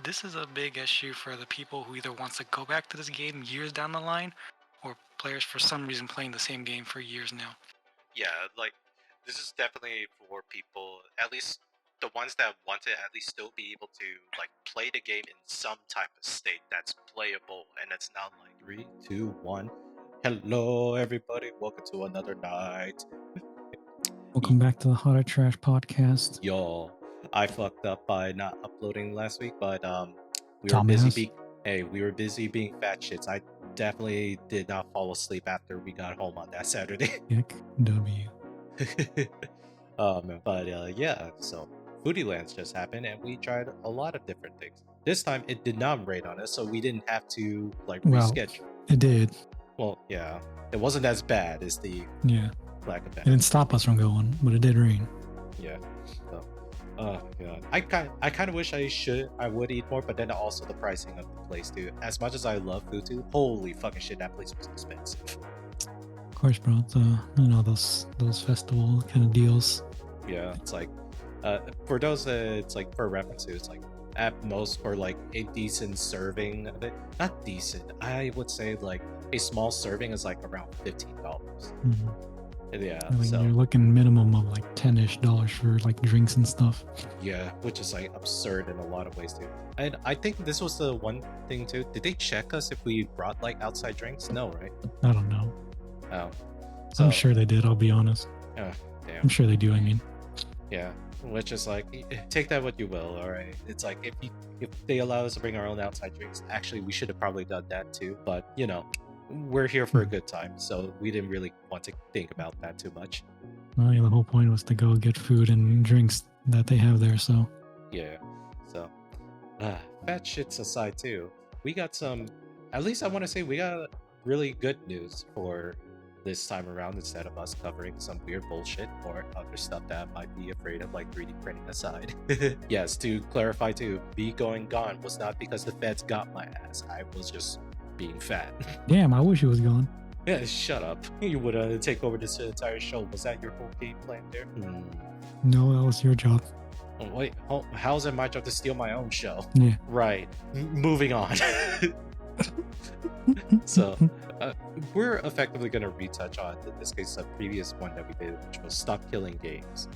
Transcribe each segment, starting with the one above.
This is a big issue for the people who either wants to go back to this game years down the line, or players for some reason playing the same game for years now. Yeah, like this is definitely for people, at least the ones that want to at least still be able to like play the game in some type of state that's playable and it's not like 3, 2, 1. Hello everybody, welcome to another night. Welcome back to the Hot or Trash podcast. Y'all, I fucked up by not uploading last week, but we Dumbass. were busy being fat shits. I definitely did not fall asleep after we got home on that Saturday. Kick W. Yeah, so Foodie Lands just happened and we tried a lot of different things. This time it did not rain on us, so we didn't have to like Well, reschedule. it did. Well, yeah, it wasn't as bad as the Yeah. lack of It didn't stop us from going, but it did rain. Yeah. So, oh god, I kind of wish I would eat more, but then also the pricing of the place too. As much as I love food too, holy fucking shit, that place was expensive. Of course, bro. Those festival kind of deals. Yeah, it's like, for those, it's like for reference to, it's like at most for like a decent serving of it. Not decent, I would say like a small serving is like around $15. Mm-hmm. Yeah, Like so you're looking minimum of like $10-ish for like drinks and stuff. yeah, which is like absurd in a lot of ways too. And I think this was the one thing too. Did they check us if we brought like outside drinks? No, right? I don't know. Oh, so I'm sure they did. I'll be honest. damn. I'm sure they do. I mean, Yeah, which is like, take that what you will. All right, it's like if they allow us to bring our own outside drinks, actually we should have probably done that too. But you know, we're here for a good time, so we didn't really want to think about that too much. well, yeah, the whole point was to go get food and drinks that they have there. So Yeah, so fat shits aside too, we got some. At least I want to say we got really good news for this time around instead of us covering some weird bullshit or other stuff that I might be afraid of, like 3D printing aside. Yes, to clarify too, me going gone was not because the feds got my ass. I was just being fat. damn, I wish it was gone. Yeah, shut up. You would take over this entire show. Was that your whole game plan there? No, that was your job. Oh, wait, how's it my job to steal my own show? Yeah. Right. Moving on. So, we're effectively going to retouch on, in this case, the previous one that we did, which was Stop Killing Games.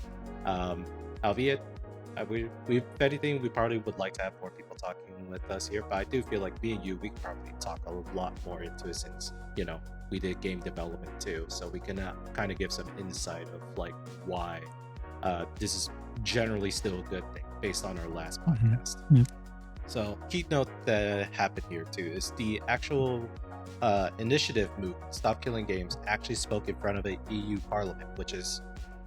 Albeit, if anything, we probably would like to have more people talking with us here, but I do feel like me and you, we could probably talk a lot more into it since, you know, we did game development too, so we can kind of give some insight of like why this is generally still a good thing based on our last podcast. Yep. So, key note that happened here too is the actual initiative movement, Stop Killing Games, actually spoke in front of the EU Parliament, which is,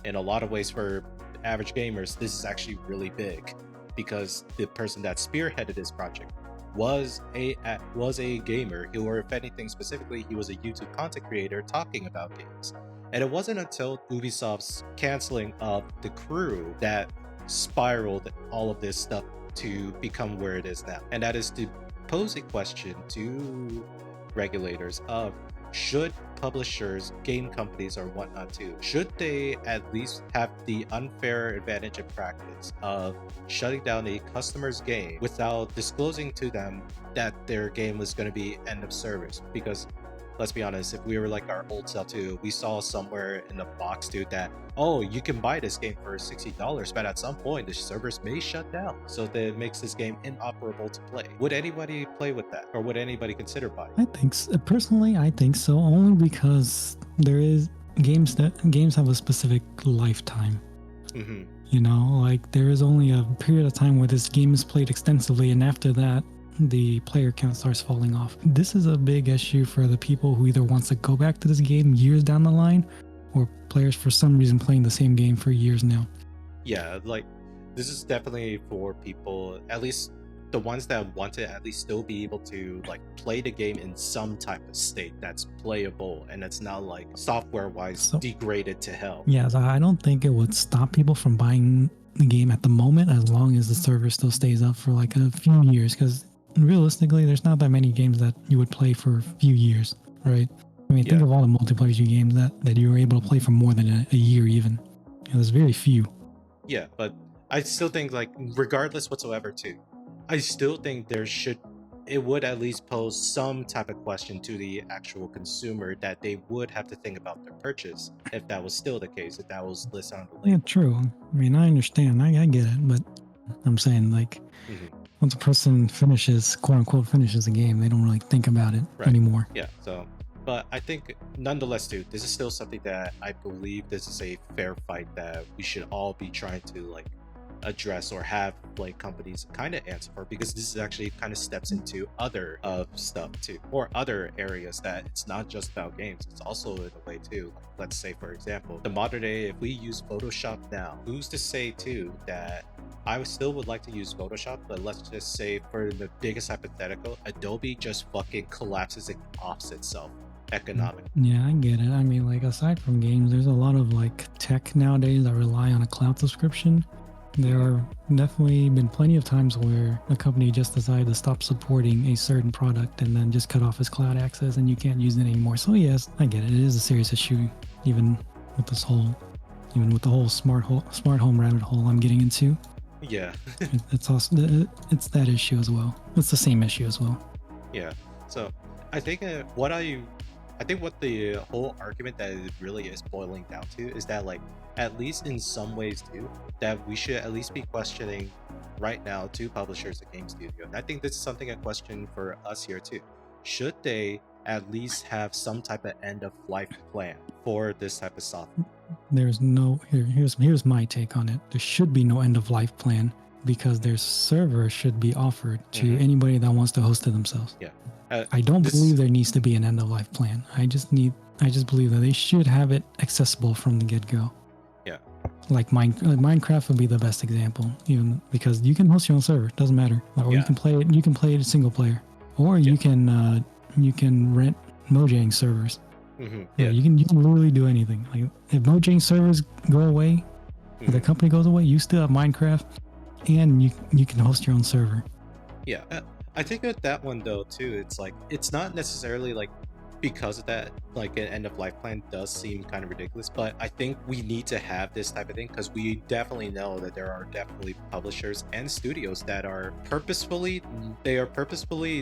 in a lot of ways, for average gamers, this is actually really big because the person that spearheaded this project was a gamer who, or if anything specifically, he was a YouTube content creator talking about games. And it wasn't until Ubisoft's canceling of the crew that spiraled all of this stuff to become where it is now. And that is to pose a question to regulators of, should publishers, game companies, or whatnot too, should they at least have the unfair advantage in practice of shutting down a customer's game without disclosing to them that their game was going to be end of service? Because let's be honest, if we were like our old self too, we saw somewhere in the box too that, oh, you can buy this game for $60, but at some point the servers may shut down, so that it makes this game inoperable to play. Would anybody play with that, or would anybody consider buying? I think personally, I think so, only because there is games have a specific lifetime. Mm-hmm. You know, like there is only a period of time where this game is played extensively, and after that, the player count starts falling off. This is a big issue for the people who either wants to go back to this game years down the line, or players for some reason playing the same game for years now. Yeah, like this is definitely for people, at least the ones that want to at least still be able to like play the game in some type of state that's playable and it's not like software wise degraded to hell. Yeah, so I don't think it would stop people from buying the game at the moment, as long as the server still stays up for like a few years, because realistically there's not that many games that you would play for a few years, right? I mean, think of all the multiplayer games that you were able to play for more than a year even. There's very few. Yeah, but I still think, like, regardless whatsoever too, I still think it would at least pose some type of question to the actual consumer that they would have to think about their purchase if that was still the case, if that was listed on the Yeah, label. true. I mean, I understand. I get it, but I'm saying like Hmm. once a person finishes, quote unquote, finishes a game, they don't really think about it Right. anymore. Yeah. So, but I think nonetheless, too, this is still something that I believe this is a fair fight that we should all be trying to like address or have like companies kind of answer for, because this is actually kind of steps into other stuff too, or other areas that it's not just about games, it's also in a way too, like let's say for example the modern day, if we use Photoshop now, who's to say too that I still would like to use Photoshop, but let's just say for the biggest hypothetical, Adobe just fucking collapses and offs itself economically. Yeah, I get it. I mean, like aside from games, there's a lot of like tech nowadays that rely on a cloud subscription. There are definitely been plenty of times where a company just decided to stop supporting a certain product and then just cut off its cloud access and you can't use it anymore. So yes, I get it. It is a serious issue, even with this whole, even with the whole smart home rabbit hole I'm getting into. Yeah. It's also it's that issue as well. It's the same issue as well. Yeah. So I think I think what the whole argument that it really is boiling down to is that like at least in some ways too, that we should at least be questioning right now to publishers and game studio. And I think this is something a question for us here too. Should they at least have some type of end of life plan for this type of software? There's no here's my take on it. There should be no end of life plan because their server should be offered to anybody that wants to host it themselves. Yeah. I don't believe there needs to be an end of life plan. I just believe that they should have it accessible from the get go. Yeah. Like Minecraft would be the best example, even because you can host your own server. It doesn't matter, or you can play it. You can play it single player, or you can rent Mojang servers. Yeah. You can literally do anything. Like if Mojang servers go away, if the company goes away, you still have Minecraft, and you can host your own server. Yeah. I think with that one though too, it's like it's not necessarily like because of that, like an end of life plan does seem kind of ridiculous, but I think we need to have this type of thing because we definitely know that there are definitely publishers and studios that are purposefully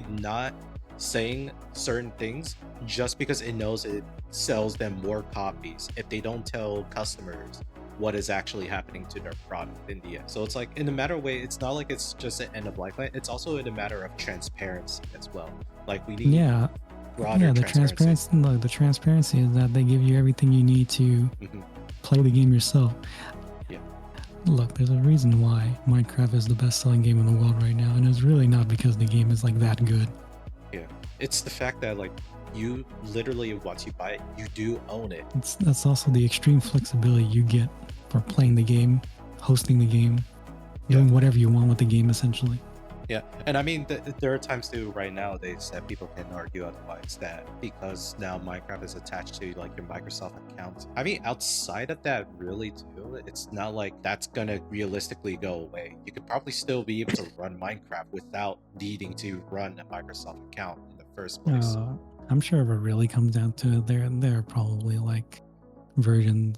not saying certain things just because it knows it sells them more copies if they don't tell customers what is actually happening to their product in the end. So it's like in a matter of way, it's not like it's just an end of life plan, it's also in a matter of transparency as well. Like we need broader transparency. The transparency is that they give you everything you need to play the game yourself. Yeah. Look, there's a reason why Minecraft is the best-selling game in the world right now, and it's really not because the game is like that good. Yeah, it's the fact that like you literally once you buy it, you do own it. That's also the extreme flexibility you get for playing the game, hosting the game, doing whatever you want with the game essentially. Yeah, and I mean, there are times too right nowadays that people can argue otherwise, that because now Minecraft is attached to like your Microsoft account. I mean, outside of that, really too, it's not like that's gonna realistically go away. You could probably still be able to run Minecraft without needing to run a Microsoft account in the first place. I'm sure if it really comes down to it, there are probably like versions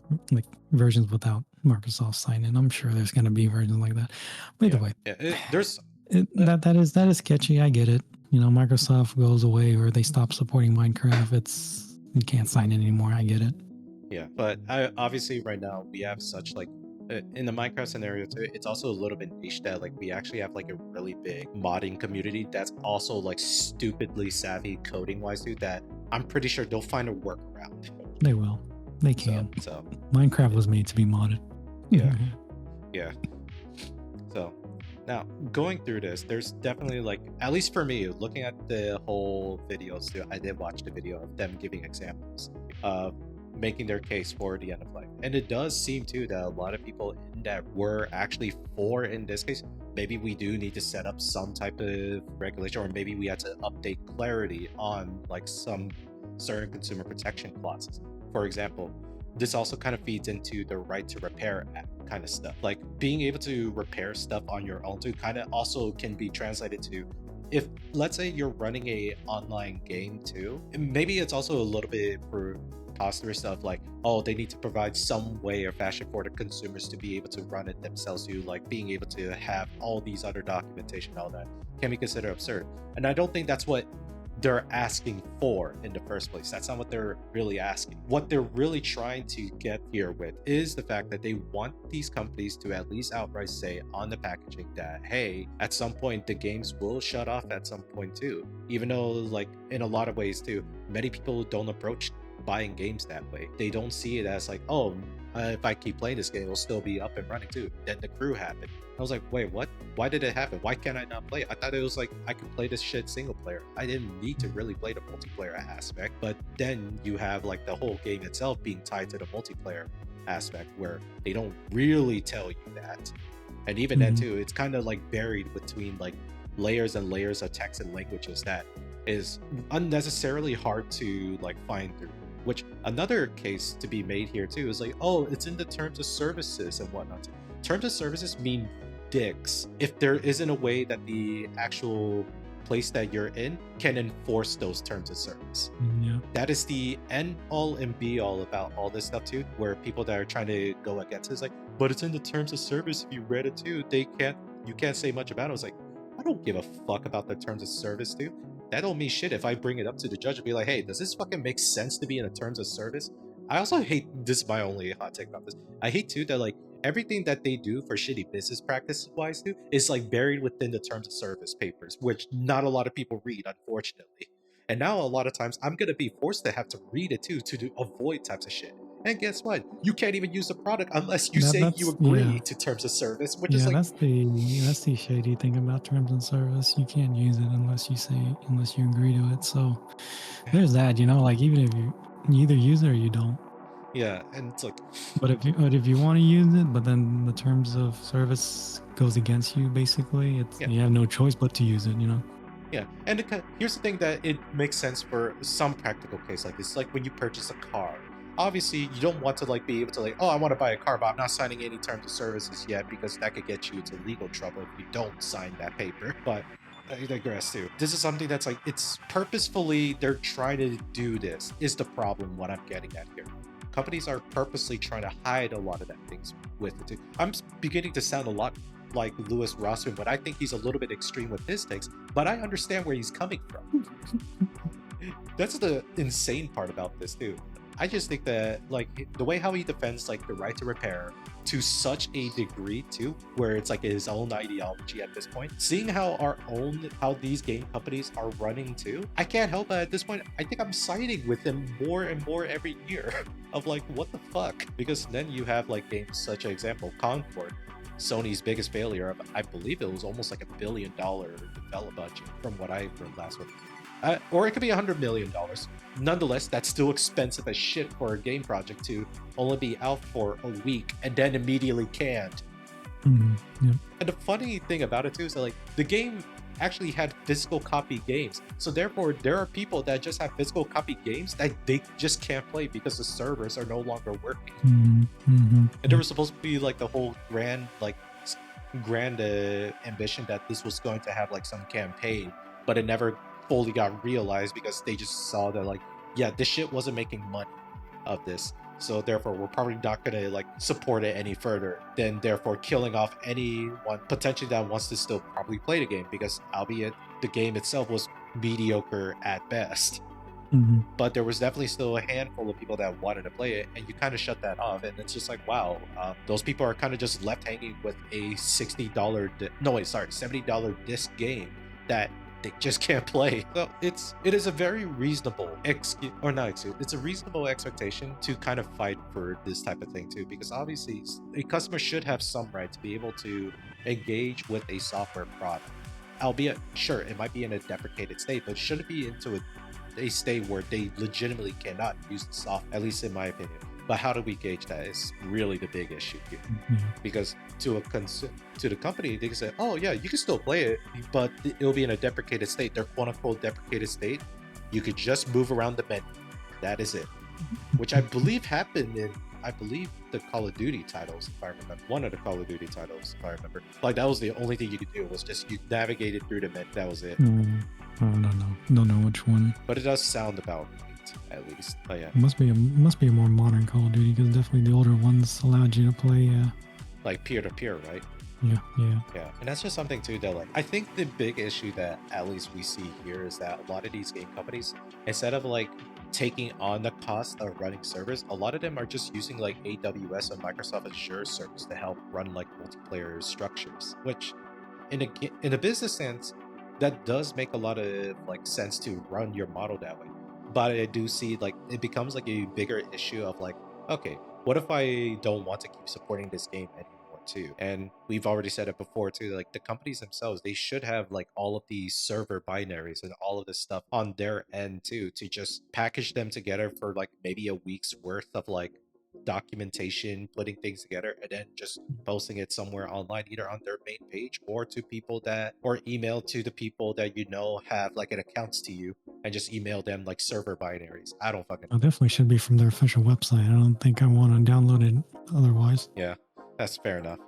without Microsoft sign-in. I'm sure there's gonna be versions like that. But either way, that is sketchy. I get it. You know, Microsoft goes away or they stop supporting Minecraft. You can't sign in anymore. I get it. Yeah, but obviously right now we have such like in the Minecraft scenario too, it's also a little bit niche that like we actually have like a really big modding community that's also like stupidly savvy coding wise too, that I'm pretty sure they'll find a workaround. They will. They can. So Minecraft was made to be modded. Yeah. Yeah. So now going through this, there's definitely like, at least for me, looking at the whole videos too, I did watch the video of them giving examples of making their case for the end of life. And it does seem too that a lot of people that were actually for, in this case, maybe we do need to set up some type of regulation, or maybe we had to update clarity on like some certain consumer protection clauses. For example, this also kind of feeds into the right to repair kind of stuff. Like being able to repair stuff on your own too kind of also can be translated to, if let's say you're running a online game too, maybe it's also a little bit for preposterous of like, oh, they need to provide some way or fashion for the consumers to be able to run it themselves, to like being able to have all these other documentation, all that can be considered absurd. And I don't think that's what they're asking for in the first place. That's not what they're really asking. What they're really trying to get here with is the fact that they want these companies to at least outright say on the packaging that, hey, at some point the games will shut off at some point too. Even though, like, in a lot of ways too, many people don't approach buying games that way. They don't see it as like, oh, if I keep playing this game, it'll still be up and running too. Then the crew happened. I was like, wait, what? Why did it happen? Why can't I not play it? I thought it was like I could play this shit single player. I didn't need to really play the multiplayer aspect. But then you have like the whole game itself being tied to the multiplayer aspect, where they don't really tell you that. And even then too, it's kind of like buried between like layers and layers of text and languages that is unnecessarily hard to like find through. Which another case to be made here too is like, oh, it's in the terms of services and whatnot. Terms of services mean dicks if there isn't a way that the actual place that you're in can enforce those terms of service. Yeah. That is the end all and be all about all this stuff too, where people that are trying to go against it is like, but it's in the terms of service. If you read it too, you can't say much about it. I was like, I don't give a fuck about the terms of service too. That don't mean shit if I bring it up to the judge and be like, hey, does this fucking make sense to be in the terms of service? I also hate, this is my only hot take about this, I hate too that like everything that they do for shitty business practice wise too is like buried within the terms of service papers, which not a lot of people read, unfortunately. And now a lot of times I'm gonna be forced to have to read it too to avoid types of shit. And guess what? You can't even use the product unless you say you agree to terms of service, which is like, that's the shady thing about terms of service. You can't use it unless you agree to it. So there's that, like even if you either use it or you don't. yeah, and it's like, But if you want to use it, but then the terms of service goes against you, basically, you have no choice but to use it. Yeah, and here's the thing that it makes sense for some practical case like this, like when you purchase a car. Obviously, you don't want to like be able to like, oh, I want to buy a car, but I'm not signing any terms of services yet because that could get you into legal trouble if you don't sign that paper. But I digress too. This is something that's like, it's purposefully, they're trying to do this, is the problem what I'm getting at here. Companies are purposely trying to hide a lot of that things with it too. I'm beginning to sound a lot like Louis Rossman, but I think he's a little bit extreme with his takes, but I understand where he's coming from. That's the insane part about this too. I just think that like the way how he defends like the right to repair to such a degree too, where it's like his own ideology at this point, seeing how these game companies are running too, I can't help but at this point, I think I'm siding with them more and more every year of like, what the fuck? Because then you have like games such as example, Concord, Sony's biggest failure of, I believe it was almost like $1 billion development budget from what I heard last week. Or it could be $100 million. Nonetheless, that's still expensive as shit for a game project to only be out for a week and then immediately canned. Yeah. And the funny thing about it too is that like the game actually had physical copy games. So therefore, there are people that just have physical copy games that they just can't play because the servers are no longer working. And there was supposed to be like the whole grand ambition that this was going to have like some campaign, but it never fully got realized because they just saw that like, yeah, this shit wasn't making money of this, so therefore we're probably not gonna like support it any further, then therefore killing off anyone potentially that wants to still probably play the game, because albeit the game itself was mediocre at best, but there was definitely still a handful of people that wanted to play it, and you kind of shut that off, and it's just like, wow, those people are kind of just left hanging with a $70 disc game that they just can't play. So it is a very reasonable it's a reasonable expectation to kind of fight for this type of thing too, because obviously a customer should have some right to be able to engage with a software product, albeit sure it might be in a deprecated state, but shouldn't be into a state where they legitimately cannot use the software, at least in my opinion. But how do we gauge that is really the big issue here. Because to the company, they can say, oh yeah, you can still play it, but it'll be in a deprecated state, their quote-unquote deprecated state. You could just move around the menu. That is it. Which I believe happened in, the Call of Duty titles, if I remember. One of the Call of Duty titles, if I remember. Like, that was the only thing you could do, was just you navigated through the menu. That was it. I don't know which one. But it does sound about right. yet, at least. But yeah, It must be a more modern Call of Duty, because definitely the older ones allowed you to play. like peer-to-peer, right? Yeah. Yeah, and that's just something too that, like, I think the big issue that at least we see here is that a lot of these game companies, instead of like taking on the cost of running servers, a lot of them are just using like AWS or Microsoft Azure servers to help run like multiplayer structures, which in a business sense, that does make a lot of like sense to run your model that way. But I do see like it becomes like a bigger issue of like, okay, what if I don't want to keep supporting this game anymore too? And we've already said it before too, like the companies themselves, they should have like all of these server binaries and all of this stuff on their end too, to just package them together for like maybe a week's worth of like documentation, putting things together, and then just posting it somewhere online, either on their main page or to people that, or email to the people that you know have like an accounts to you, and just email them like server binaries. I don't fucking. It definitely should be from their official website. I don't think I want to download it otherwise. Yeah, that's fair enough.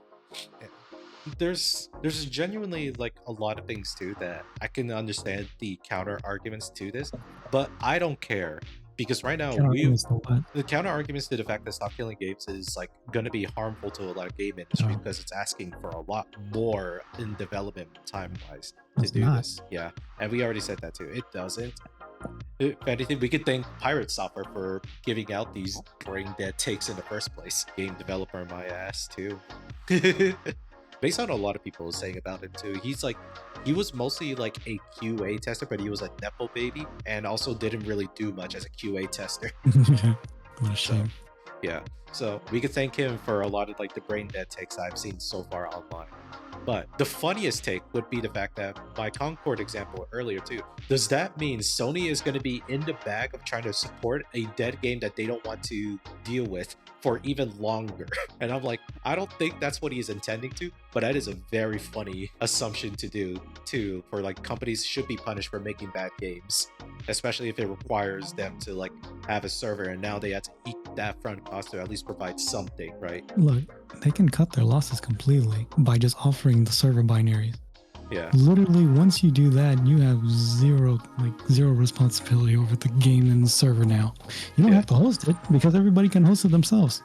There's genuinely like a lot of things too that I can understand the counter arguments to this, but I don't care, because right now the counter arguments to the fact that stop killing games is like going to be harmful to a lot of game industry, because it's asking for a lot more in development time wise to do this. Yeah, and we already said that too. It doesn't. If anything, we could thank Pirate Software for giving out these brain dead takes in the first place. Game developer, my ass too. Based on a lot of people saying about him too, he was mostly like a QA tester, but he was a nepo baby, and also didn't really do much as a QA tester. What a shame. So, yeah, so we could thank him for a lot of like the brain dead takes I've seen so far online. But the funniest take would be the fact that my Concord example earlier too, does that mean Sony is going to be in the bag of trying to support a dead game that they don't want to deal with for even longer? And I'm like, I don't think that's what he's intending to, but that is a very funny assumption to do too, for like companies should be punished for making bad games, especially if it requires them to like have a server, and now they have to eat that front cost to at least provide something, right? Look, they can cut their losses completely by just offering the server binaries. Yeah. Literally, once you do that, you have zero responsibility over the game and the server now. You don't have to host it, because everybody can host it themselves.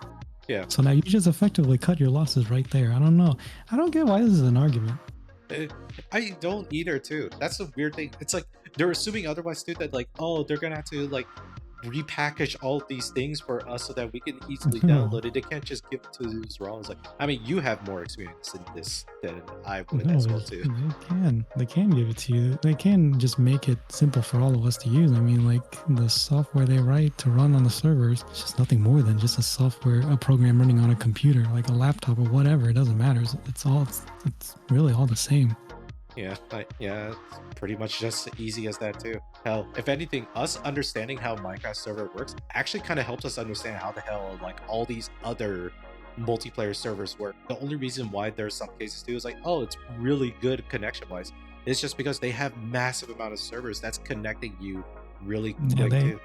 Yeah. So now you just effectively cut your losses right there. I don't know. I don't get why this is an argument. I don't either too. That's the weird thing. It's like they're assuming otherwise too, that like, oh, they're gonna have to like repackage all these things for us so that we can easily download it. They can't just give it to us raw. It's like, I mean, you have more experience in this than I would as well too. They can give it to you. They can just make it simple for all of us to use. I mean, like the software they write to run on the servers, it's just nothing more than just a program running on a computer, like a laptop or whatever. It doesn't matter. It's really all the same. Yeah, it's pretty much just easy as that too. Hell, if anything, us understanding how Minecraft server works actually kind of helps us understand how the hell like all these other multiplayer servers work. The only reason why there's some cases too is like, oh, it's really good connection wise. It's just because they have massive amount of servers that's connecting you really quick too.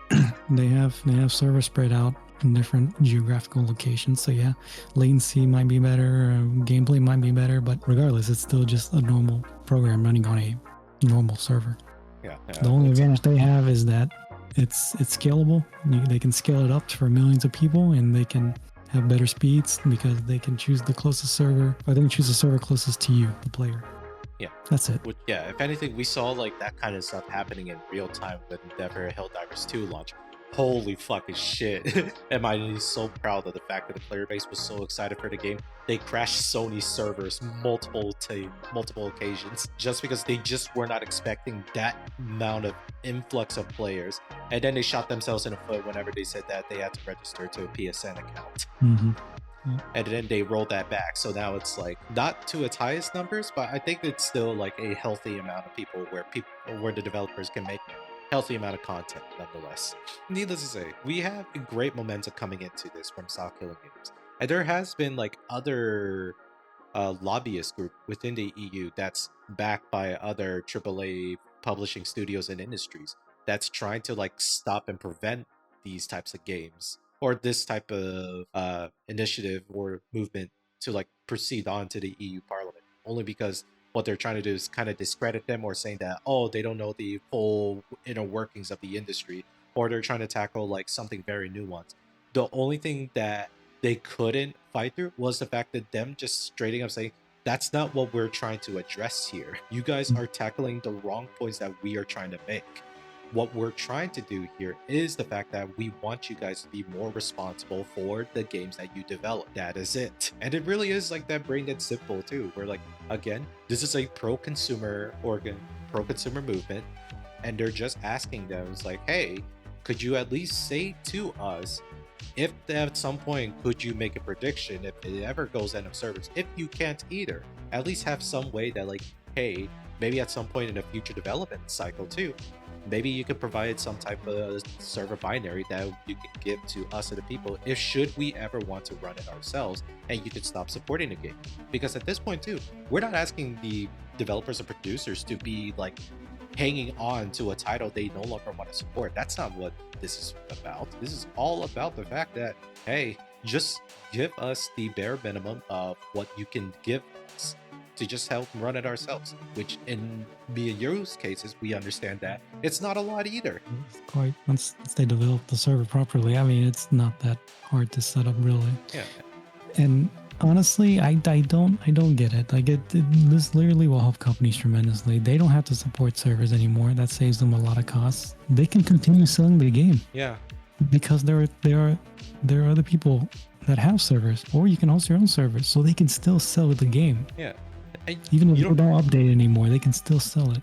They have servers spread out in different geographical locations. So yeah, latency might be better, gameplay might be better, but regardless, it's still just a normal program running on a normal server. Yeah. The only advantage they have is that it's scalable. They can scale it up for millions of people, and they can have better speeds because they can choose the closest server, or they can choose the server closest to you, the player. Yeah, that's it. Yeah, if anything, we saw like that kind of stuff happening in real time with Endeavor Helldivers 2 launch. Holy fucking shit. Am I so proud of the fact that the player base was so excited for the game. They crashed Sony servers multiple occasions just because they just were not expecting that amount of influx of players. And then they shot themselves in the foot whenever they said that they had to register to a PSN account. Mm-hmm. Yeah. And then they rolled that back, so now it's like not to its highest numbers, but I think it's still like a healthy amount of people where the developers can make healthy amount of content nonetheless. Needless to say, we have a great momentum coming into this from Stop Killing Games, and there has been like other lobbyist group within the EU that's backed by other AAA publishing studios and industries that's trying to like stop and prevent these types of games, or this type of initiative or movement to like proceed on to the EU Parliament, only because what they're trying to do is kind of discredit them, or saying that, oh, they don't know the full inner workings of the industry, or they're trying to tackle like something very nuanced. The only thing that they couldn't fight through was the fact that them just straight up saying, that's not what we're trying to address here. You guys are tackling the wrong points that we are trying to make. What we're trying to do here is the fact that we want you guys to be more responsible for the games that you develop. That is it. And it really is like that brain that's simple too. We're like, again, this is a pro-consumer movement, and they're just asking them, it's like, hey, could you at least say to us, if at some point could you make a prediction if it ever goes end of service? If you can't either, at least have some way that like, hey, maybe at some point in a future development cycle too, maybe you could provide some type of server binary that you could give to us and the people if should we ever want to run it ourselves, and you could stop supporting the game. Because at this point too, we're not asking the developers and producers to be like hanging on to a title they no longer want to support. That's not what this is about. This is all about the fact that, hey, just give us the bare minimum of what you can give us to just help run it ourselves, which in me and Yo's cases, we understand that it's not a lot either. It's quite, once they develop the server properly, I mean, it's not that hard to set up, really. Yeah. And honestly, I don't get it. Like this literally will help companies tremendously. They don't have to support servers anymore. That saves them a lot of costs. They can continue selling the game. Yeah. Because there are other people that have servers, or you can host your own servers, so they can still sell the game. Yeah. And even if you don't update anymore, they can still sell it.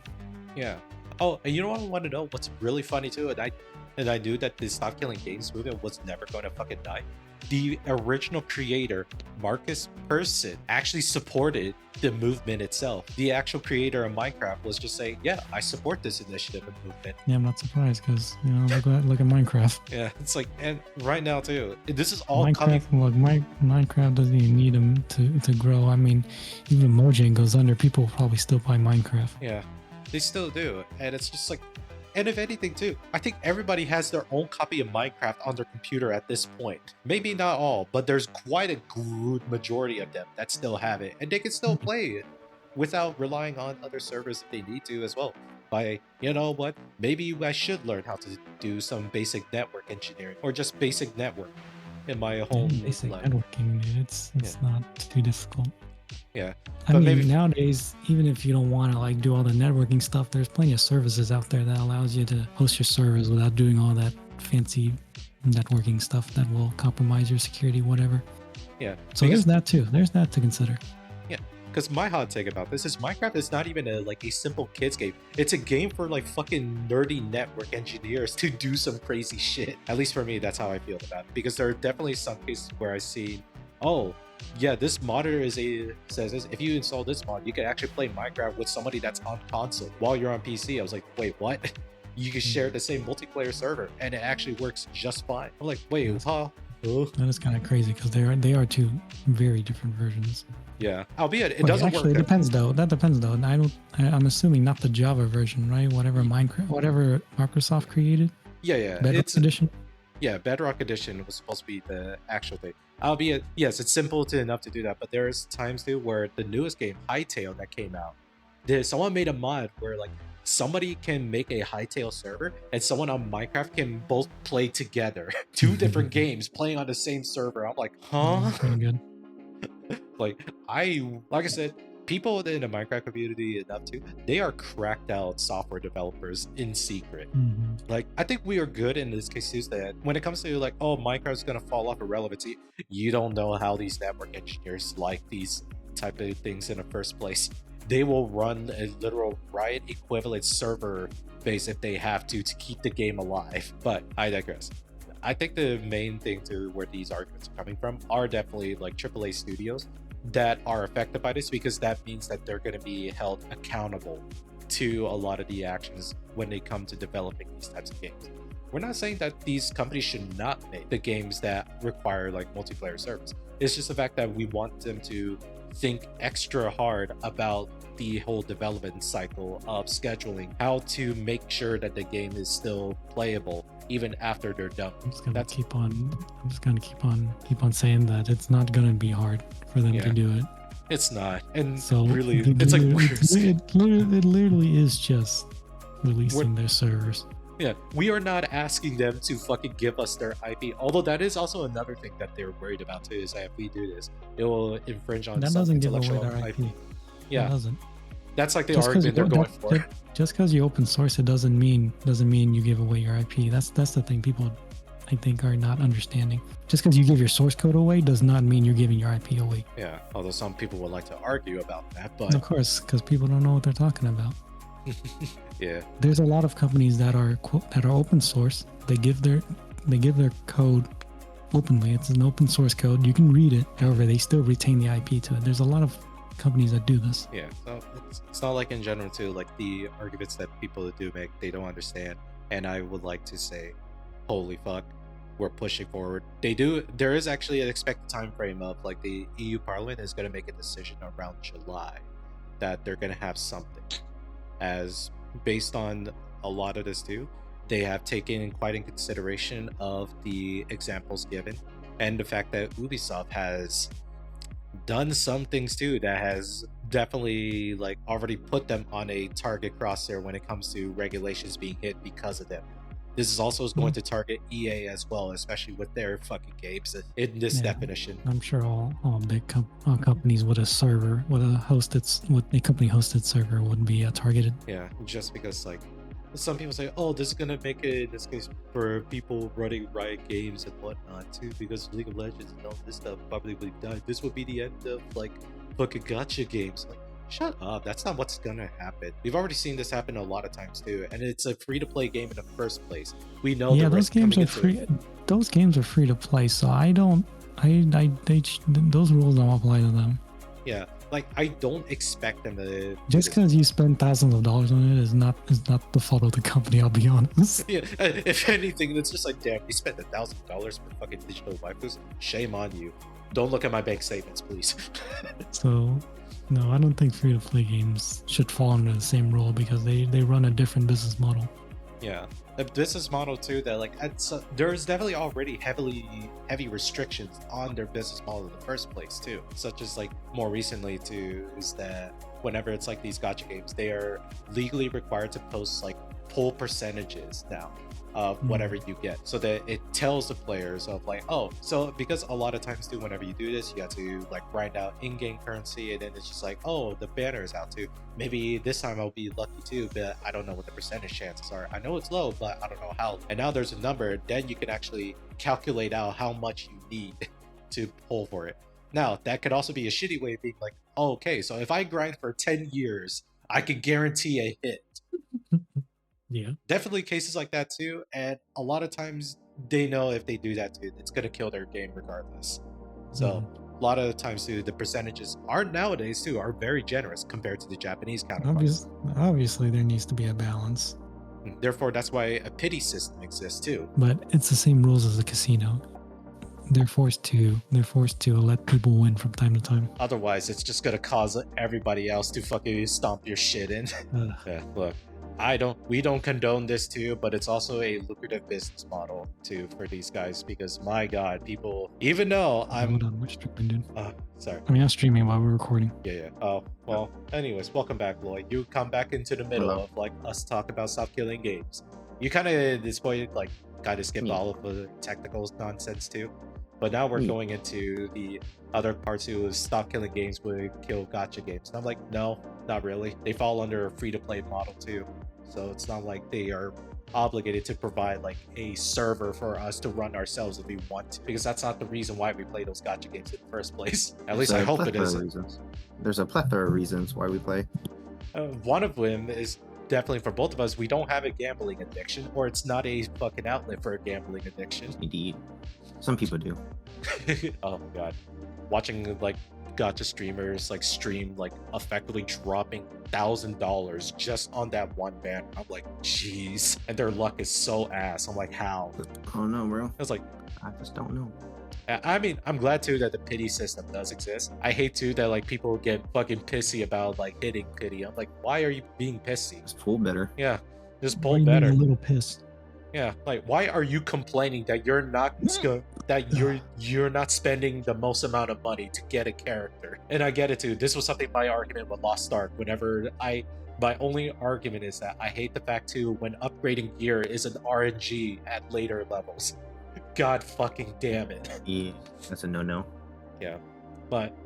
Yeah. Oh, and you know what I want to know? What's really funny too, and I knew that the Stop Killing Games movement was never going to fucking die. The original creator, Marcus Persson, actually supported the movement itself. The actual creator of Minecraft was just saying, yeah, I support this initiative and movement. Yeah, I'm not surprised because, you know, look at Minecraft. Yeah, it's like, and right now too, this is all Minecraft doesn't even need them to grow. I mean, even if Mojang goes under, people will probably still buy Minecraft. Yeah, they still do. And it's just like, and if anything too, I think everybody has their own copy of Minecraft on their computer at this point. Maybe not all, but there's quite a good majority of them that still have it, and they can still play it without relying on other servers if they need to as well. By, you know what, maybe I should learn how to do some basic network engineering or just basic network in my home basic life. Networking, dude. It's not too difficult. Yeah. I mean, maybe nowadays, even if you don't want to like do all the networking stuff, there's plenty of services out there that allows you to host your servers without doing all that fancy networking stuff that will compromise your security, whatever. Yeah. So there's that too. There's that to consider. Yeah. Because my hot take about this is Minecraft is not even a simple kids game. It's a game for like fucking nerdy network engineers to do some crazy shit. At least for me, that's how I feel about it. Because there are definitely some cases where I see, oh, yeah, this modder says this. If you install this mod, you can actually play Minecraft with somebody that's on console while you're on PC. I was like, wait, what? You can share the same multiplayer server, and it actually works just fine. I'm like, wait, huh? That is kind of crazy because they are two very different versions. Yeah, albeit it doesn't actually, work. It depends though. That depends though. I'm assuming not the Java version, right? Whatever Microsoft created. Yeah. Bedrock Edition. Yeah, Bedrock Edition was supposed to be the actual thing. Albeit, yes, it's simple enough to do that, but there's times too where the newest game, Hightail, that came out, someone made a mod where like somebody can make a Hightail server and someone on Minecraft can both play together. Two different games playing on the same server. I'm like, huh? That's pretty good. like I said, people in the Minecraft community enough too, they are cracked out software developers in secret. Like, I think we are good in this case too, that when it comes to like, oh, Minecraft's gonna fall off of relevancy, you don't know how these network engineers like these type of things in the first place. They will run a literal Riot equivalent server base if they have to keep the game alive. But I digress. I think the main thing to where these arguments are coming from are definitely like AAA studios that are affected by this, because that means that they're going to be held accountable to a lot of the actions when they come to developing these types of games. We're not saying that these companies should not make the games that require like multiplayer servers. It's just the fact that we want them to think extra hard about the whole development cycle of scheduling, how to make sure that the game is still playable even after they're done. I'm just gonna keep on saying that it's not gonna be hard for them to do it. It's not, and so really, it's like it literally is just releasing their servers. Yeah, we are not asking them to fucking give us their IP. Although that is also another thing that they're worried about too, is that if we do this, it will infringe on That some doesn't give away intellectual their IP. IP. That Yeah, doesn't. that's like the Just because argument they're going for. just because you open source it doesn't mean you give away your IP. That's the thing people I think are not understanding. Just because you give your source code away does not mean you're giving your IP away. Yeah, although some people would like to argue about that, Of but course, because people don't know what they're talking about. yeah, There's a lot of companies that are open source. They give their code openly. It's an open source code. You can read it. However, they still retain the IP to it. There's a lot of companies that do this. yeah. So it's not like in general too, like the arguments that people do make, they don't understand. And I would like to say, holy fuck, we're pushing forward. There is actually an expected time frame of like the EU Parliament is going to make a decision around July that they're going to have something. As based on a lot of this too, they have taken quite in consideration of the examples given and the fact that Ubisoft has done some things too that has definitely like already put them on a target crosshair when it comes to regulations being hit because of them. This is also going to target EA as well, especially with their fucking games in this definition. I'm sure all big companies with a server, with a company hosted server would be targeted. Yeah, just because like some people say, oh, this is gonna make it this case for people running Riot games and whatnot too, because League of Legends and all this stuff probably would die. This would be the end of like fucking gacha games. Like, shut up, that's not what's gonna happen. We've already seen this happen a lot of times too, and it's a free-to-play game in the first place. We know those games are free. Those games are free to play, so those rules don't apply to them. Yeah, like I don't expect them to. Just because you spend thousands of dollars on it is not the fault of the company. I'll be honest. Yeah, if anything, it's just like, damn, you spent $1,000 for fucking digital waifus. Shame on you. Don't look at my bank statements, please. So, no, I don't think free-to-play games should fall under the same rule because they run a different business model. Yeah, a business model too that like there's definitely already heavy restrictions on their business model in the first place too, such as like more recently too is that whenever it's like these gacha games, they are legally required to post like pull percentages now of whatever you get, so that it tells the players of like, oh, so because a lot of times too, whenever you do this, you have to like grind out in-game currency, and then it's just like, oh, the banner is out too. Maybe this time I'll be lucky too, but I don't know what the percentage chances are. I know it's low, but I don't know how. And now there's a number, then you can actually calculate out how much you need to pull for it. Now, that could also be a shitty way of being like, oh, okay, so if I grind for 10 years, I can guarantee a hit. Yeah, Definitely cases like that too, and a lot of times they know if they do that too, it's gonna kill their game regardless. So a lot of the times too, the percentages are nowadays too are very generous compared to the Japanese counterparts. Obviously, there needs to be a balance. Therefore, that's why a pity system exists too. But it's the same rules as a casino. They're forced to let people win from time to time. Otherwise, it's just gonna cause everybody else to fucking stomp your shit in. Yeah, look. We don't condone this too, but it's also a lucrative business model too for these guys, because my god, people, even though Hold on, we're streaming, dude. Sorry. I mean, I'm streaming while we're recording. Yeah. Oh, well, anyways, welcome back, Lloyd. You come back into the middle of like us talk about stop killing games. You kind of at this point like kind of skipped all of the technical nonsense too. But now we're going into the other parts who is stop killing games would kill gacha games. And I'm like, no, not really. They fall under a free-to-play model too. So it's not like they are obligated to provide like a server for us to run ourselves if we want to, because that's not the reason why we play those gacha games in the first place. At least I hope it isn't. There's a plethora of reasons why we play. One of them is definitely for both of us, we don't have a gambling addiction, or it's not a fucking outlet for a gambling addiction. Indeed. Some people do. Oh my god. Watching like gacha streamers like stream like effectively dropping $1,000 just on that one banner. I'm like, jeez. And their luck is so ass. I'm like, how? Oh no, bro. I was like, I just don't know. I mean, I'm glad too that the pity system does exist. I hate too that like people get fucking pissy about like hitting pity. I'm like, why are you being pissy? Just pull better. Yeah, just pull better. A little pissed. Yeah, like why are you complaining that you're not you're not spending the most amount of money to get a character? And I get it too. This was something my argument with Lost Ark. Whenever I My only argument is that I hate the fact too when upgrading gear is an RNG at later levels. God fucking damn it. Yeah, that's a no-no. Yeah, but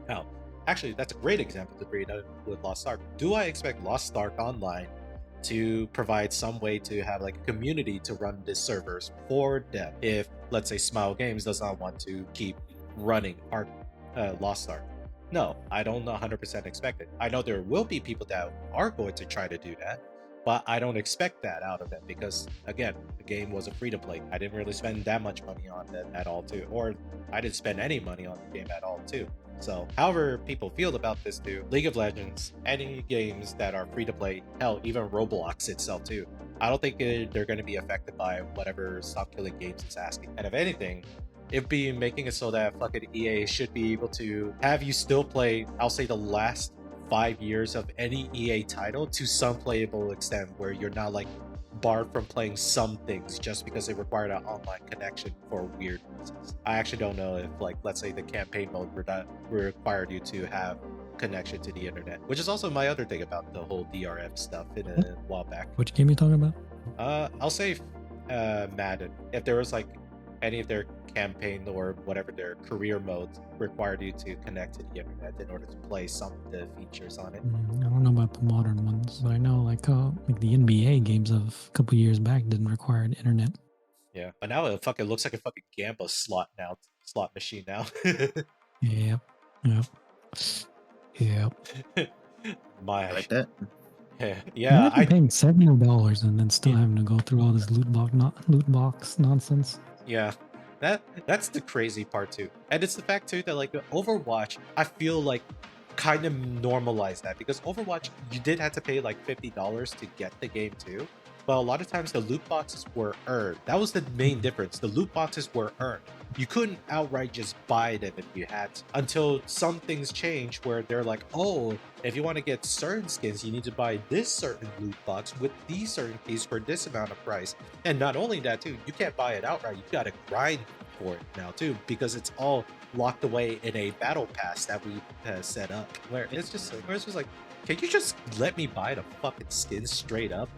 now, actually, that's a great example to bring up with Lost Ark. Do I expect Lost Ark Online to provide some way to have like a community to run this servers for them if, let's say, Smile Games does not want to keep running Ark, Lost Ark? No, I don't 100% expect it. I know there will be people that are going to try to do that, but I don't expect that out of them because, again, the game was a free-to-play. I didn't really spend that much money on it at all, too. Or I didn't spend any money on the game at all, too. So, however people feel about this, too, League of Legends, any games that are free-to-play, hell, even Roblox itself, too, I don't think they're going to be affected by whatever Stop Killing Games is asking. And if anything, it'd be making it so that fucking EA should be able to have you still play, I'll say, the last 5 years of any EA title to some playable extent where you're not like barred from playing some things just because it required an online connection for weird reasons. I actually don't know if, like, let's say the campaign mode required you to have connection to the internet, which is also my other thing about the whole DRM stuff in a while back. Which game you talking about? I'll say Madden. If there was like any of their campaign or whatever their career modes required you to connect to the internet in order to play some of the features on it. I don't know about the modern ones, but I know like the NBA games of a couple years back didn't require an internet. Yeah, but now it fucking looks like a fucking Gamba slot machine now. Yep. I like that. Yeah, Imagine paying $70 and then still having to go through all this loot box nonsense. Yeah, that's the crazy part too, and it's the fact too that like Overwatch, I feel like kind of normalized that because Overwatch you did have to pay like $50 to get the game too, but a lot of times the loot boxes were earned. That was the main difference. The loot boxes were earned. You couldn't outright just buy them if you had to, until some things changed where they're like, oh, if you want to get certain skins, you need to buy this certain loot box with these certain keys for this amount of price. And not only that too, you can't buy it outright. You got to grind for it now too, because it's all locked away in a battle pass that we set up where it's just like, can you just let me buy the fucking skin straight up?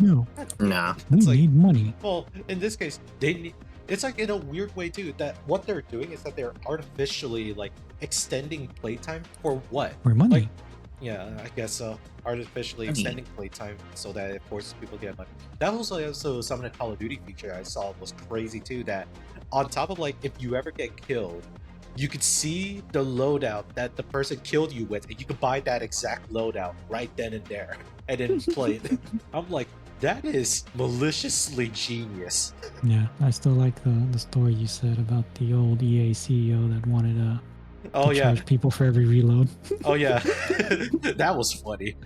No, Nah. we like- need money. Well, in this case, they need. It's like in a weird way too that what they're doing is that they're artificially like extending playtime for what? For money. Like, yeah, I guess so. Artificially Money. extending playtime so that it forces people to get money. That was also some of the Call of Duty feature I saw was crazy too. That on top of like if you ever get killed, you could see the loadout that the person killed you with, and you could buy that exact loadout right then and there, and then play it. I'm like, that is maliciously genius. Yeah, I still like the story you said about the old EA CEO that wanted Oh to yeah, charge people for every reload. oh yeah, that was funny.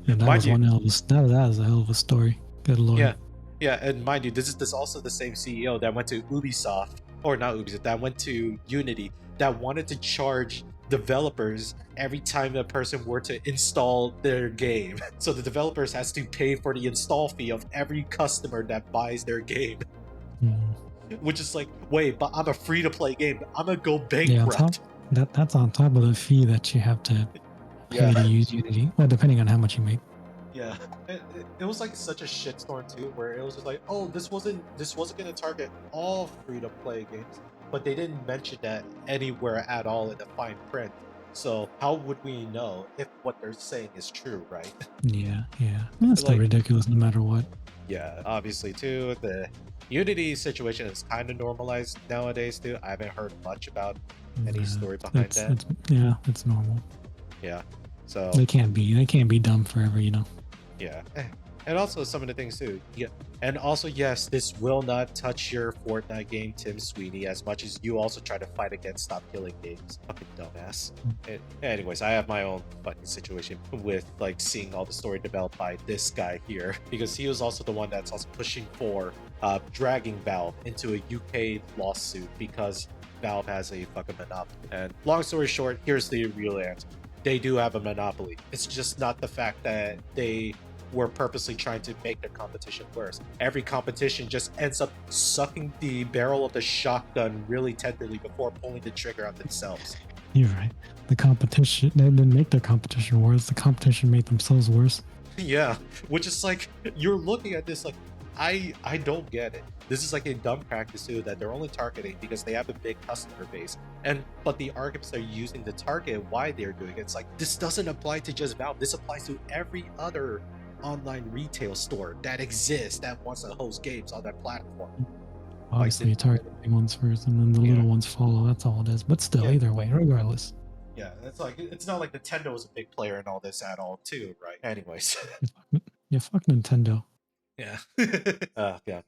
And that Mind was you- one hell of that was a hell of a story. Good lord. Yeah, yeah, and mind you, this is also the same CEO that went to Ubisoft, or not Ubisoft, that went to Unity, that wanted to charge developers every time a person were to install their game. So the developers has to pay for the install fee of every customer that buys their game. Mm. Which is like, wait, but I'm a free-to-play game. I'm gonna go Yeah, on top, bankrupt. that's on top of the fee that you have to pay Yeah. to use Unity. Well, depending on how much you make. Yeah, it was like such a shitstorm too, where it was just like, oh, this wasn't gonna target all free-to-play games, but they didn't mention that anywhere at all in the fine print. So how would we know if what they're saying is true, right? Yeah. That's still Like- ridiculous no matter what. Yeah, obviously too, the Unity situation is kind of normalized nowadays too. I haven't heard much about any Yeah, story behind that. It's normal. Yeah, so They can't be dumb forever, you know. yeah, and also some of the things too. Yeah, and also yes, this will not touch your Fortnite game, Tim Sweeney, as much as you also try to fight against Stop Killing Games. Fucking dumbass. Anyways, I have my own fucking situation with like seeing all the story developed by this guy here, because he was also the one that's also pushing for dragging Valve into a UK lawsuit because Valve has a fucking monopoly. And long story short, here's the real answer. They do have a monopoly. It's just not the fact that they were purposely trying to make their competition worse. Every competition just ends up sucking the barrel of the shotgun really tenderly before pulling the trigger on themselves. You're right. The competition, they didn't make their competition worse. The competition made themselves worse. Yeah, which is like, you're looking at this like, I don't get it. This is like a dumb practice too that they're only targeting because they have a big customer base. But the arguments they're using to target why they're doing it, it's like, this doesn't apply to just Valve. This applies to every other online retail store that exists that wants to host games on that platform. Obviously, you target the big ones first, and then the little ones follow. That's all it is. But still, either way, regardless. Yeah, it's like, it's not like Nintendo is a big player in all this at all, too, right? Anyways. Yeah, fuck Nintendo. Yeah. Yeah.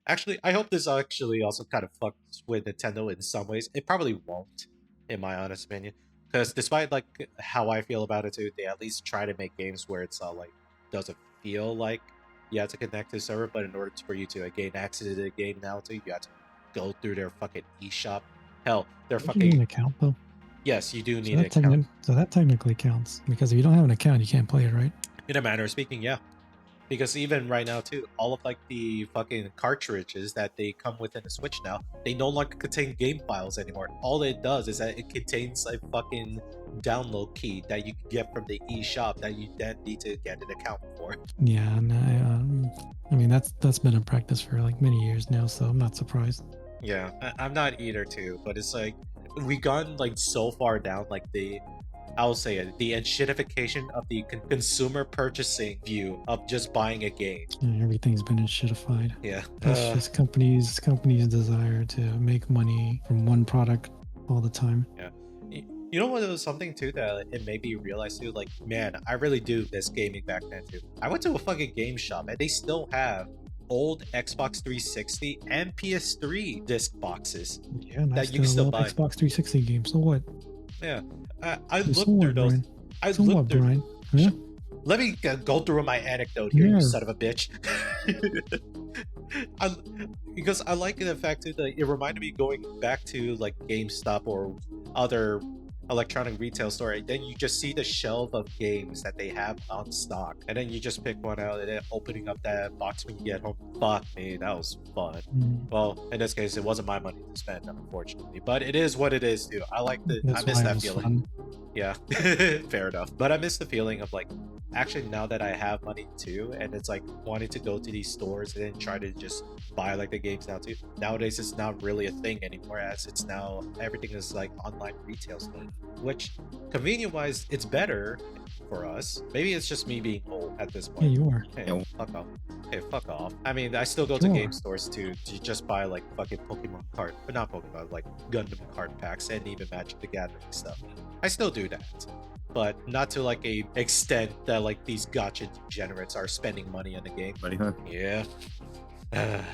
I hope this actually also kind of fucks with Nintendo in some ways. It probably won't, in my honest opinion, because despite like how I feel about it too, they at least try to make games where it's like doesn't feel like you have to connect to the server, but in order for you to gain access to the game now too, you have to go through their fucking eShop. Hell, their Don't you need an account though? Yes, you do need an account. So that technically counts, because if you don't have an account, you can't play it, right? In a manner of speaking, yeah. Because even right now too, all of like the fucking cartridges that they come with in the Switch now, they no longer contain game files anymore. All it does is that it contains a fucking download key that you can get from the eShop that you then need to get an account for. Yeah, and I mean that's been in practice for like many years now, so I'm not surprised. Yeah, I'm not either too, but it's like we've gone like so far down like I'll say it, the enshittification of the consumer purchasing view of just buying a game. Yeah, everything's been enshittified. Yeah. That's just companies' desire to make money from one product all the time. Yeah. You know what, it was something too that it made me realize too, like, man, I really do miss gaming back then too. I went to a fucking game shop and they still have old Xbox 360 and PS3 disc boxes. Yeah, and that you can still buy. Xbox 360 games. So what? Yeah, I looked through those. Brian? I looked through. Brian? Huh? Let me go through my anecdote here, you son of a bitch. Because I like the fact that it reminded me going back to like GameStop or other electronic retail store, and then you just see the shelf of games that they have on stock, and then you just pick one out and then opening up that box when you get home. Fuck me, that was fun. Well, in this case, it wasn't my money to spend, unfortunately, but it is what it is too. I miss that feeling. Yeah, fair enough. But I miss the feeling of like, actually now that I have money too, and it's like wanting to go to these stores and then try to just buy like the games now too. Nowadays it's not really a thing anymore, as it's now everything is like online retail stuff, which convenient wise it's better for us. Maybe it's just me being old at this point. Yeah, you are. Hey, fuck off. Hey, fuck off. I mean, I still go to game stores to just buy like fucking Pokemon card, but not Pokemon, like Gundam card packs and even Magic the Gathering stuff. I still do that, but not to like a extent that like these gacha degenerates are spending money on the game. Money, huh? Yeah.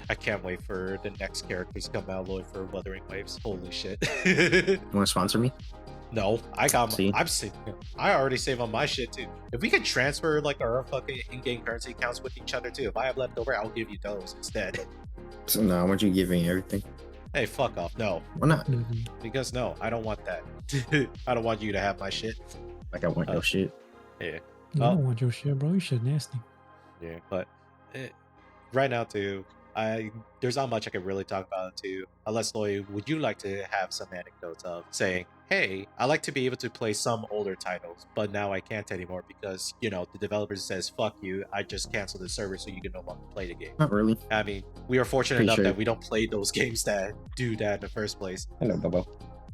I can't wait for the next characters to come out, Lloyd, for Wuthering Waves. Holy shit. You want to sponsor me? No, I already save on my shit too. If we can transfer like our fucking in-game currency accounts with each other too, if I have leftover, I'll give you those instead. So no, I want you to give me everything. Hey, fuck off. No. Why not? Because no, I don't want that. I don't want you to have my shit. Like I want your shit. Yeah. You don't want your shit, bro. You shit nasty. Yeah, but right now too, there's not much I can really talk about it too. Unless, Lloyd, would you like to have some anecdotes of saying, hey, I like to be able to play some older titles, but now I can't anymore because, you know, the developer says, fuck you, I just canceled the server so you can no longer play the game. Not really. I mean, we are fortunate enough that we don't play those games that do that in the first place. Hello, Bobo.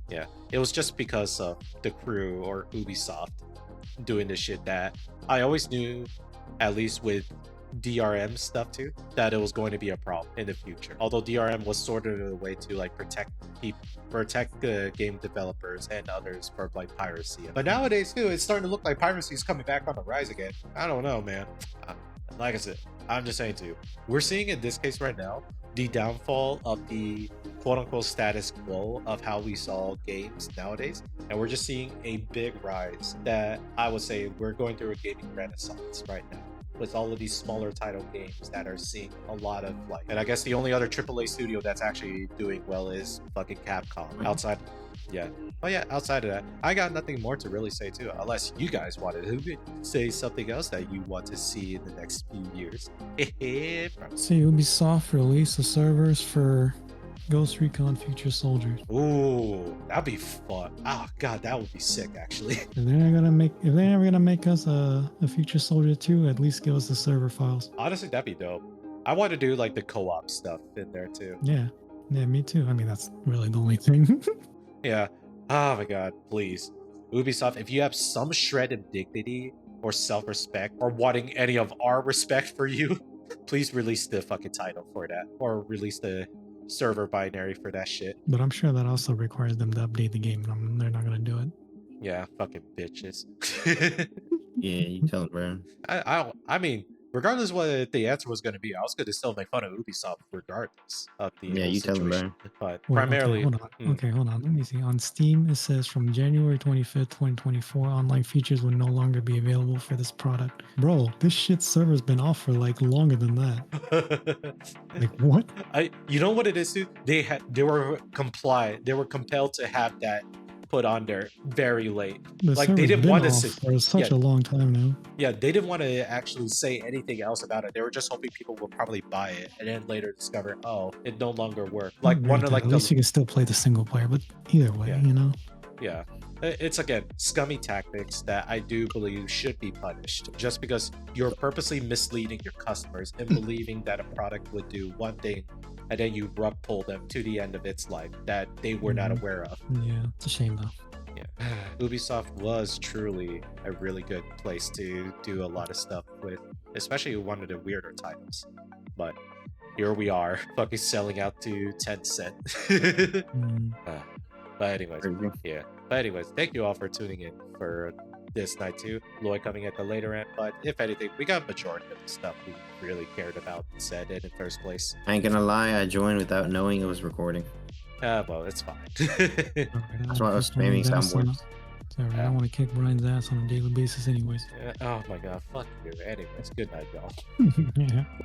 Yeah, it was just because of the crew or Ubisoft doing this shit that I always knew, at least with DRM stuff too, that it was going to be a problem in the future. Although DRM was sort of a way to like protect game developers and others for like piracy. But nowadays too, it's starting to look like piracy is coming back on the rise again. I don't know, man. Like I said, I'm just saying too, we're seeing in this case right now the downfall of the quote-unquote status quo of how we saw games nowadays, and we're just seeing a big rise that I would say we're going through a gaming renaissance right now, with all of these smaller title games that are seeing a lot of like, and I guess the only other AAA studio that's actually doing well is fucking Capcom. Outside of that, I got nothing more to really say too, unless you guys wanted to say something else that you want to see in the next few years. See, Ubisoft release the servers for Ghost Recon Future Soldiers. Ooh, that'd be fun. Oh god, that would be sick actually. If they're never gonna make us a Future Soldier 2, at least give us the server files. Honestly, that'd be dope. I want to do like the co-op stuff in there too. Yeah, me too. I mean, that's really the only thing. Yeah. Oh my god, please. Ubisoft, if you have some shred of dignity or self-respect or wanting any of our respect for you, please release the fucking title for that. Or release the server binary for that shit. But I'm sure that also requires them to update the game, and they're not gonna do it. Yeah, fucking bitches. Yeah, you tell him, bro. I mean, regardless of what the answer was going to be, I was going to still make fun of Ubisoft regardless of the Yeah, whole you tell him, situation. bro. But Wait, primarily, okay, hold on. Let me see. On Steam, it says from January 25th, 2024, online features will no longer be available for this product. Bro, this shit server's been off for like longer than that. Like what? you know what it is, dude? They were compelled to have that put on there very late. The Like, they server's didn't been want to off sit- for such yeah. a long time now. Yeah, they didn't want to actually say anything else about it. They were just hoping people would probably buy it and then later discover, oh, it no longer worked. Like one of like at least you can still play the single player, but either way, Yeah. you know. Yeah, it's again scummy tactics that I do believe should be punished, just because you're purposely misleading your customers and believing that a product would do one thing and then you rug pull them to the end of its life that they were not Mhm. aware of. Yeah, it's a shame though. Yeah. Ubisoft was truly a really good place to do a lot of stuff with, especially one of the weirder titles. But here we are, fucking selling out to 10 cent. Mm. But anyways, Crazy. yeah. But anyways, thank you all for tuning in for this night too. Lloyd coming at the later end, but if anything, we got majority of the stuff we really cared about and said in the first place. I ain't gonna lie, I joined without knowing it was recording. Well, it's fine. That's why I was spamming soundboards. Sorry, I don't want to kick Brian's ass on a daily basis anyways. Oh my god, fuck you. Anyways, good night, y'all. Yeah.